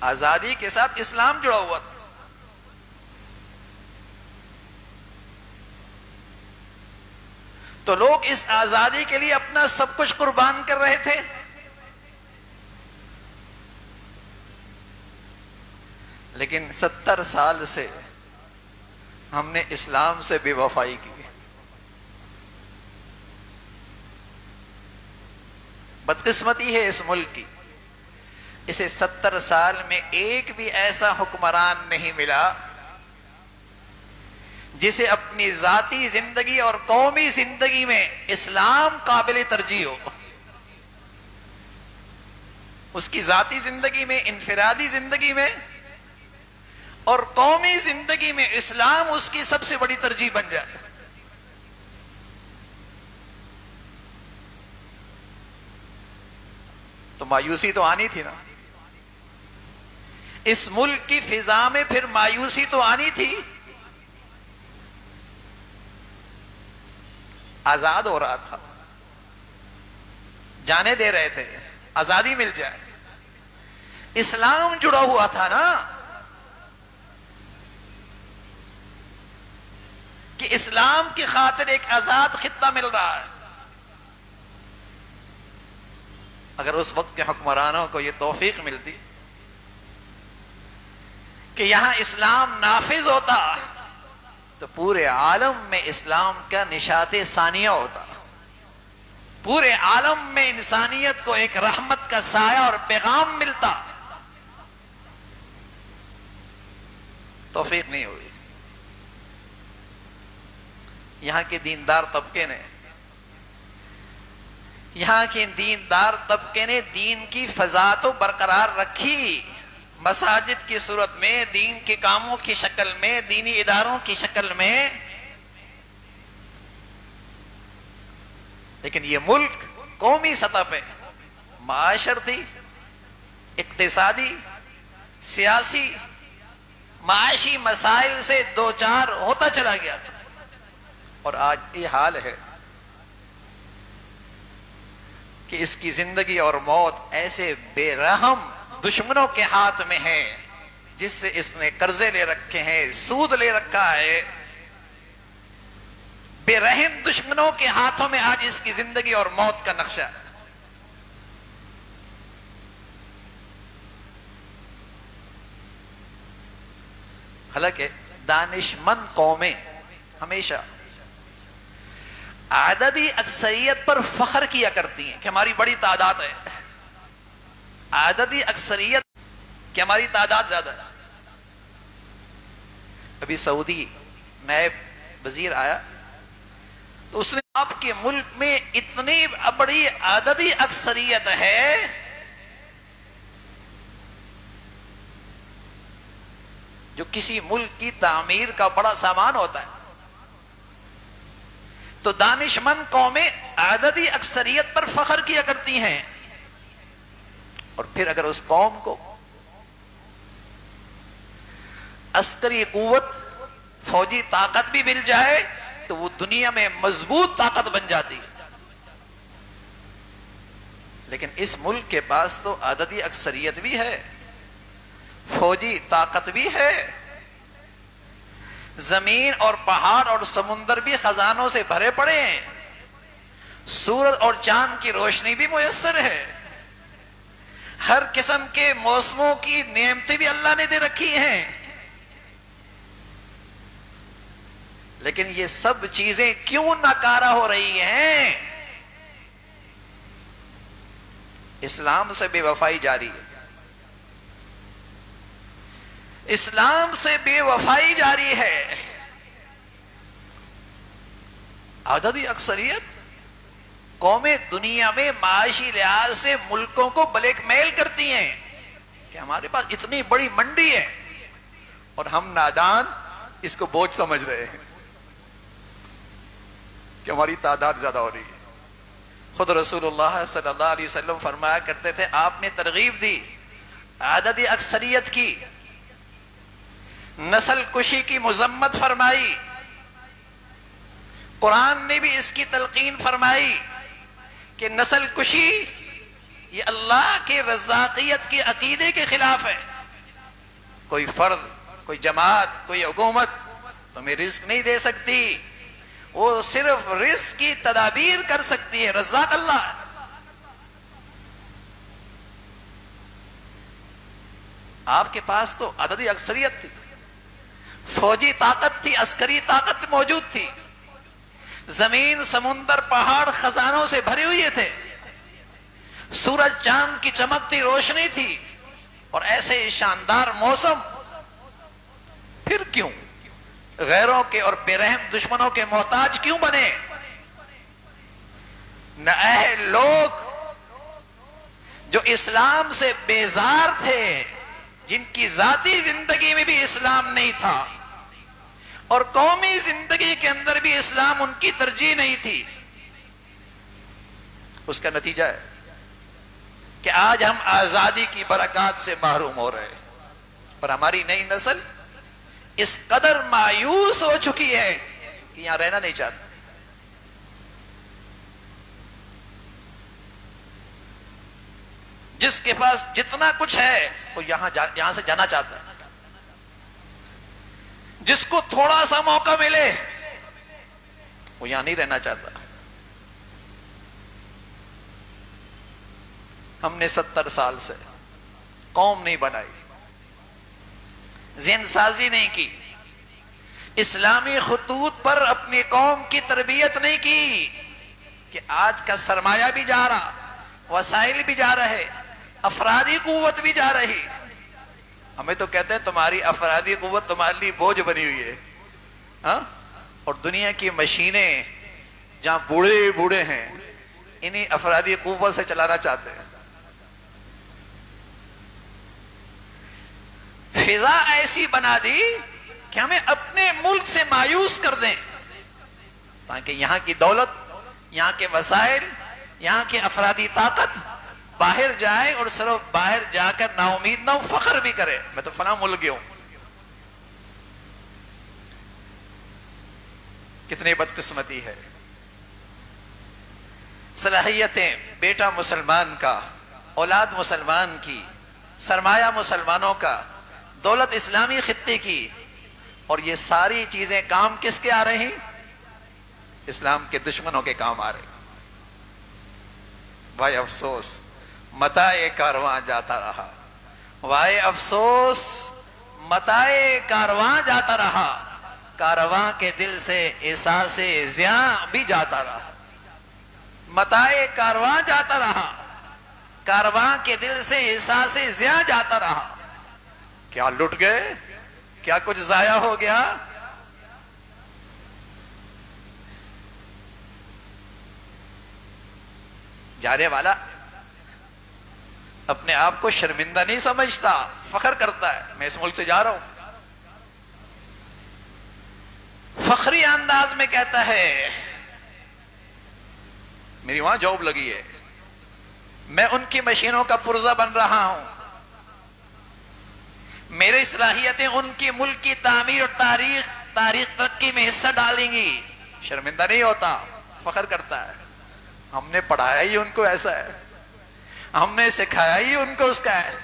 آزادی کے ساتھ اسلام جڑا ہوا تھا. تو لوگ اس آزادی کے لیے اپنا سب کچھ قربان کر رہے تھے. لیکن 70 سال سے ہم نے اسلام سے بے وفائی کی. بدقسمتی ہے اس ملک کی، اسے 70 سال میں ایک بھی ایسا حکمران نہیں ملا جسے اپنی ذاتی زندگی اور قومی زندگی میں اسلام قابل ترجیح ہو. اس کی ذاتی زندگی میں، انفرادی زندگی میں اور قومی زندگی میں اسلام اس کی سب سے بڑی ترجیح بن جائے. تو مایوسی تو آنی تھی نا، اس ملک کی فضا میں پھر مایوسی تو آنی تھی. آزاد ہو رہا تھا، جانے دے رہے تھے، آزادی مل جائے. اسلام جڑا ہوا تھا نا، کہ اسلام کی خاطر ایک آزاد خطہ مل رہا ہے. اگر اس وقت کے حکمرانوں کو یہ توفیق ملتی کہ یہاں اسلام نافذ ہوتا تو پورے عالم میں اسلام کا نشاط ثانیہ ہوتا. پورے عالم میں انسانیت کو ایک رحمت کا سایہ اور پیغام ملتا. توفیق نہیں ہوئی. یہاں کے دیندار طبقے نے، یہاں کے دیندار طبقے نے دین کی فضا تو برقرار رکھی، مساجد کی صورت میں، دین کے کاموں کی شکل میں، دینی اداروں کی شکل میں. لیکن یہ ملک قومی سطح پہ معاشرتی، اقتصادی، سیاسی، معاشی مسائل سے دوچار ہوتا چلا گیا تھا. اور آج یہ حال ہے کہ اس کی زندگی اور موت ایسے بے رحم دشمنوں کے ہاتھ میں ہے جس سے اس نے قرضے لے رکھے ہیں، سود لے رکھا ہے. بے رحم دشمنوں کے ہاتھوں میں آج اس کی زندگی اور موت کا نقشہ ہے. حالانکہ دانشمند قومیں ہمیشہ عددی اکثریت پر فخر کیا کرتی ہیں کہ ہماری بڑی تعداد ہے. عددی اکثریت کہ ہماری تعداد زیادہ ہے. ابھی سعودی نائب وزیر آیا تو اس نے آپ کے ملک میں اتنی بڑی عددی اکثریت ہے جو کسی ملک کی تعمیر کا بڑا سامان ہوتا ہے. تو دانشمند قومیں عددی اکثریت پر فخر کیا کرتی ہیں، اور پھر اگر اس قوم کو عسکری قوت، فوجی طاقت بھی مل جائے تو وہ دنیا میں مضبوط طاقت بن جاتی ہے. لیکن اس ملک کے پاس تو عددی اکثریت بھی ہے، فوجی طاقت بھی ہے، زمین اور پہاڑ اور سمندر بھی خزانوں سے بھرے پڑے ہیں، سورج اور چاند کی روشنی بھی میسر ہے، ہر قسم کے موسموں کی نعمتیں بھی اللہ نے دے رکھی ہیں. لیکن یہ سب چیزیں کیوں ناکارہ ہو رہی ہیں؟ اسلام سے بے وفائی جاری ہے. اسلام سے بے وفائی جاری ہے. عددی اکثریت قومیں دنیا میں معاشی لحاظ سے ملکوں کو بلیک میل کرتی ہیں کہ ہمارے پاس اتنی بڑی منڈی ہے اور ہم نادان اس کو بوجھ سمجھ رہے ہیں کہ ہماری تعداد زیادہ ہو رہی ہے. خود رسول اللہ صلی اللہ علیہ وسلم فرمایا کرتے تھے، آپ نے ترغیب دی عددی اکثریت کی، نسل کشی کی مذمت فرمائی. قرآن نے بھی اس کی تلقین فرمائی کہ نسل کشی یہ اللہ کے رزاقیت کے عقیدے کے خلاف ہے. کوئی فرد، کوئی جماعت، کوئی حکومت تمہیں رزق نہیں دے سکتی، وہ صرف رزق کی تدابیر کر سکتی ہے، رزاق اللہ ہے۔ آپ کے پاس تو عددی اکثریت تھی، فوجی طاقت تھی، عسکری طاقت موجود تھی، زمین، سمندر، پہاڑ خزانوں سے بھرے ہوئے تھے، سورج چاند کی چمکتی روشنی تھی، اور ایسے شاندار موسم، پھر کیوں غیروں کے اور بے رحم دشمنوں کے محتاج کیوں بنے؟ نہ اہل لوگ جو اسلام سے بیزار تھے، جن کی ذاتی زندگی میں بھی اسلام نہیں تھا اور قومی زندگی کے اندر بھی اسلام ان کی ترجیح نہیں تھی، اس کا نتیجہ ہے کہ آج ہم آزادی کی برکات سے محروم ہو رہے ہیں، اور ہماری نئی نسل اس قدر مایوس ہو چکی ہے کہ یہاں رہنا نہیں چاہتا۔ جس کے پاس جتنا کچھ ہے وہ یہاں سے جانا چاہتا ہے، جس کو تھوڑا سا موقع ملے وہ یہاں نہیں رہنا چاہتا۔ ہم نے 70 سال سے قوم نہیں بنائی، ذہن سازی نہیں کی، اسلامی خطوط پر اپنی قوم کی تربیت نہیں کی کہ آج کا سرمایہ بھی جا رہا، وسائل بھی جا رہے، افرادی قوت بھی جا رہی۔ ہمیں تو کہتے ہیں تمہاری افرادی قوت تمہارے لیے بوجھ بنی ہوئی ہے، ہاں؟ اور دنیا کی مشینیں جہاں بوڑھے بوڑھے ہیں انہی افرادی قوت سے چلانا چاہتے ہیں۔ فضا ایسی بنا دی کہ ہمیں اپنے ملک سے مایوس کر دیں، تاکہ یہاں کی دولت، یہاں کے وسائل، یہاں کی افرادی طاقت باہر جائے اور صرف باہر جا کر نا امید نہ ہو، فخر بھی کرے میں تو فلاں ملک گیا ہوں۔ کتنی بدقسمتی ہے۔ صلاحیتیں بیٹا مسلمان کا، اولاد مسلمان کی، سرمایہ مسلمانوں کا، دولت اسلامی خطے کی، اور یہ ساری چیزیں کام کس کے آ رہے ہیں؟ اسلام کے دشمنوں کے کام آ رہے ہیں۔ بھائی افسوس، متاع کارواں جاتا رہا، وائے افسوس متاع کارواں جاتا رہا، کارواں کے دل سے احساس زیاں بھی جاتا رہا۔ متاع کارواں جاتا رہا، کارواں کے دل سے احساس زیاں جاتا رہا۔ کیا لٹ گئے؟ کیا کچھ ضائع ہو گیا؟ جانے والا اپنے آپ کو شرمندہ نہیں سمجھتا، فخر کرتا ہے میں اس ملک سے جا رہا ہوں، فخری انداز میں کہتا ہے میری وہاں جاب لگی ہے، میں ان کی مشینوں کا پرزہ بن رہا ہوں، میری صلاحیتیں ان کی ملک کی تعمیر اور تاریخ ترقی میں حصہ ڈالیں گی۔ شرمندہ نہیں ہوتا، فخر کرتا ہے۔ ہم نے پڑھایا ہی ان کو ایسا ہے، ہم نے سکھایا ہی ان کو اس کا ہے۔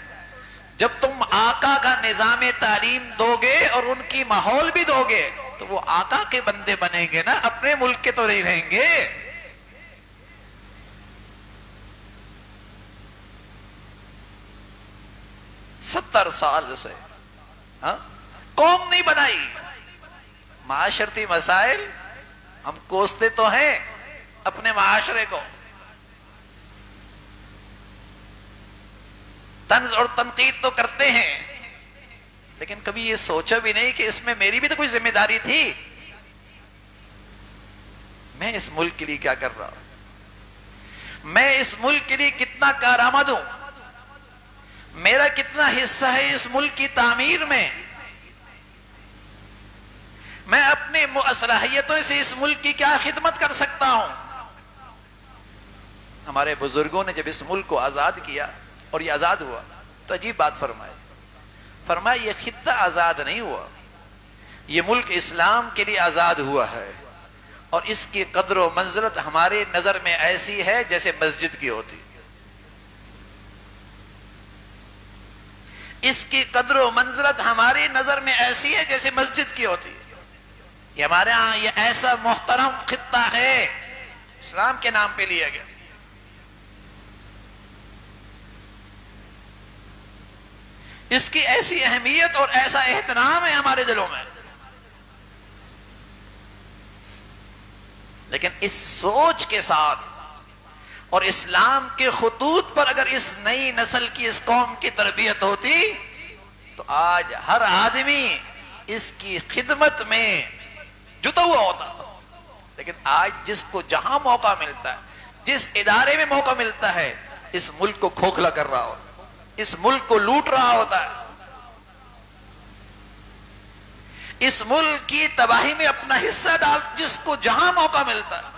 جب تم آقا کا نظام تعلیم دو گے اور ان کی ماحول بھی دو گے تو وہ آقا کے بندے بنیں گے نا، اپنے ملک کے تو نہیں رہیں گے۔ ستر سال سے قوم نہیں بنائی، معاشرتی مسائل ہم کوستے تو ہیں اپنے معاشرے کو، طنز اور تنقید تو کرتے ہیں، لیکن کبھی یہ سوچا بھی نہیں کہ اس میں میری بھی تو کوئی ذمہ داری تھی۔ میں اس ملک کے لیے کیا کر رہا ہوں، میں اس ملک کے لیے کتنا کارآمد ہوں، میرا کتنا حصہ ہے اس ملک کی تعمیر میں، میں اپنی صلاحیتوں سے اس ملک کی کیا خدمت کر سکتا ہوں۔ ہمارے بزرگوں نے جب اس ملک کو آزاد کیا اور یہ آزاد ہوا تو عجیب بات فرمایا یہ خطہ آزاد نہیں ہوا، یہ ملک اسلام کے لیے آزاد ہوا ہے، اور اس کی قدر و منزلت ہمارے نظر میں ایسی ہے جیسے مسجد کی ہوتی۔ اس کی قدر و منزلت ہماری نظر میں ایسی ہے جیسے مسجد کی ہوتی ہے. یہ ہمارے ہاں یہ ایسا محترم خطہ ہے، اسلام کے نام پہ لیا گیا. اس کی ایسی اہمیت اور ایسا احترام ہے ہمارے دلوں میں. لیکن اس سوچ کے ساتھ اور اسلام کے خطوط پر اگر اس نئی نسل کی، اس قوم کی تربیت ہوتی تو آج ہر آدمی اس کی خدمت میں جتا ہوا ہوتا. لیکن آج جس کو جہاں موقع ملتا ہے، جس ادارے میں موقع ملتا ہے، اس ملک کو کھوکھلا کر رہا ہوتا ہے، اس ملک کو لوٹ رہا ہوتا ہے، اس ملک کی تباہی میں اپنا حصہ ڈال، جس کو جہاں موقع ملتا ہے.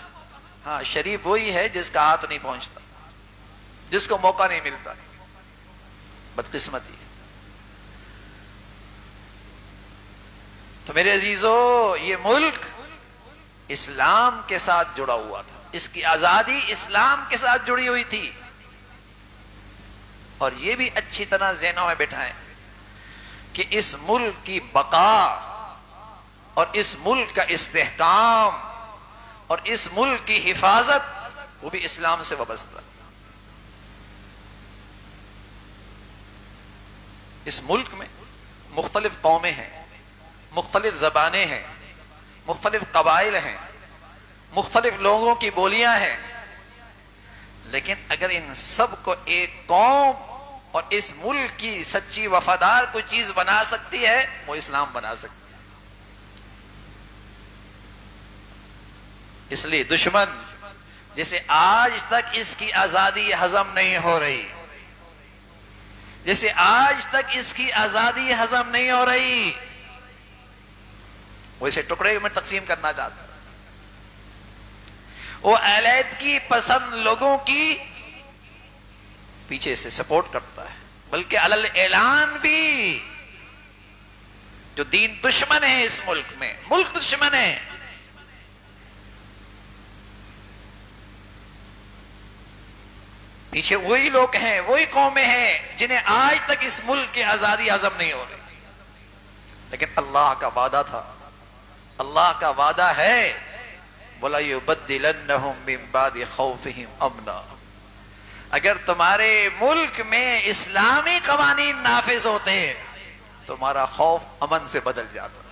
ہاں، شریف وہی ہے جس کا ہاتھ نہیں پہنچتا، جس کو موقع نہیں ملتا. بدقسمتی ہے. تو میرے عزیزو، یہ ملک اسلام کے ساتھ جڑا ہوا تھا، اس کی آزادی اسلام کے ساتھ جڑی ہوئی تھی. اور یہ بھی اچھی طرح ذہنوں میں بٹھائیں کہ اس ملک کی بقا اور اس ملک کا استحکام اور اس ملک کی حفاظت وہ بھی اسلام سے وابستہ. اس ملک میں مختلف قومیں ہیں، مختلف زبانیں ہیں، مختلف قبائل ہیں، مختلف لوگوں کی بولیاں ہیں. لیکن اگر ان سب کو ایک قوم اور اس ملک کی سچی وفادار کوئی چیز بنا سکتی ہے، وہ اسلام بنا سکتی ہے. اس لیے دشمن جیسے آج تک اس کی آزادی ہضم نہیں ہو رہی، جیسے آج تک اس کی آزادی ہضم نہیں ہو رہی، وہ اسے ٹکڑے میں تقسیم کرنا چاہتا ہے. وہ علیحدگی پسند لوگوں کی پیچھے سے سپورٹ کرتا ہے، بلکہ علل اعلان بھی جو دین دشمن ہے اس ملک میں، ملک دشمن ہے، پیچھے وہی لوگ ہیں، وہی قومیں ہیں جنہیں آج تک اس ملک کی آزادی ہضم نہیں ہو رہی. لیکن اللہ کا وعدہ تھا، اللہ کا وعدہ ہے، بولا یبدلنہم من بعد خوفہم امنا. اگر تمہارے ملک میں اسلامی قوانین نافذ ہوتے تمہارا خوف امن سے بدل جاتا.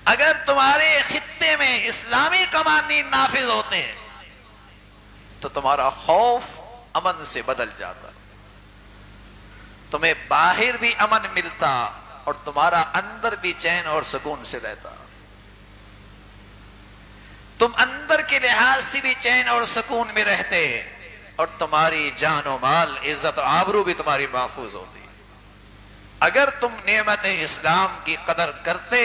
اگر تمہارے خطے میں اسلامی قوانین نافذ ہوتے تو تمہارا خوف امن سے بدل جاتا، تمہیں باہر بھی امن ملتا اور تمہارا اندر بھی چین اور سکون سے رہتا. تم اندر کے لحاظ سے بھی چین اور سکون میں رہتے اور تمہاری جان و مال، عزت و آبرو بھی تمہاری محفوظ ہوتی. اگر تم نعمت اسلام کی قدر کرتے،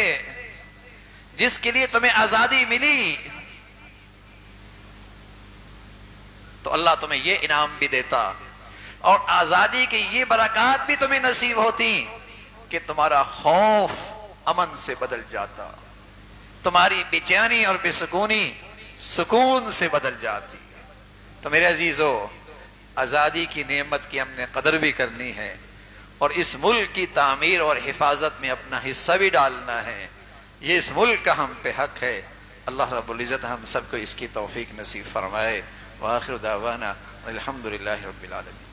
جس کے لیے تمہیں آزادی ملی، تو اللہ تمہیں یہ انعام بھی دیتا اور آزادی کی یہ برکات بھی تمہیں نصیب ہوتی کہ تمہارا خوف امن سے بدل جاتا، تمہاری بے چینی اور بے سکونی سکون سے بدل جاتی. تو میرے عزیزو، آزادی کی نعمت کی ہم نے قدر بھی کرنی ہے اور اس ملک کی تعمیر اور حفاظت میں اپنا حصہ بھی ڈالنا ہے. یہ اس ملک کا ہم پہ حق ہے. اللہ رب العزت ہم سب کو اس کی توفیق نصیب فرمائے. وآخر دعوانا الحمدللہ رب العالمین.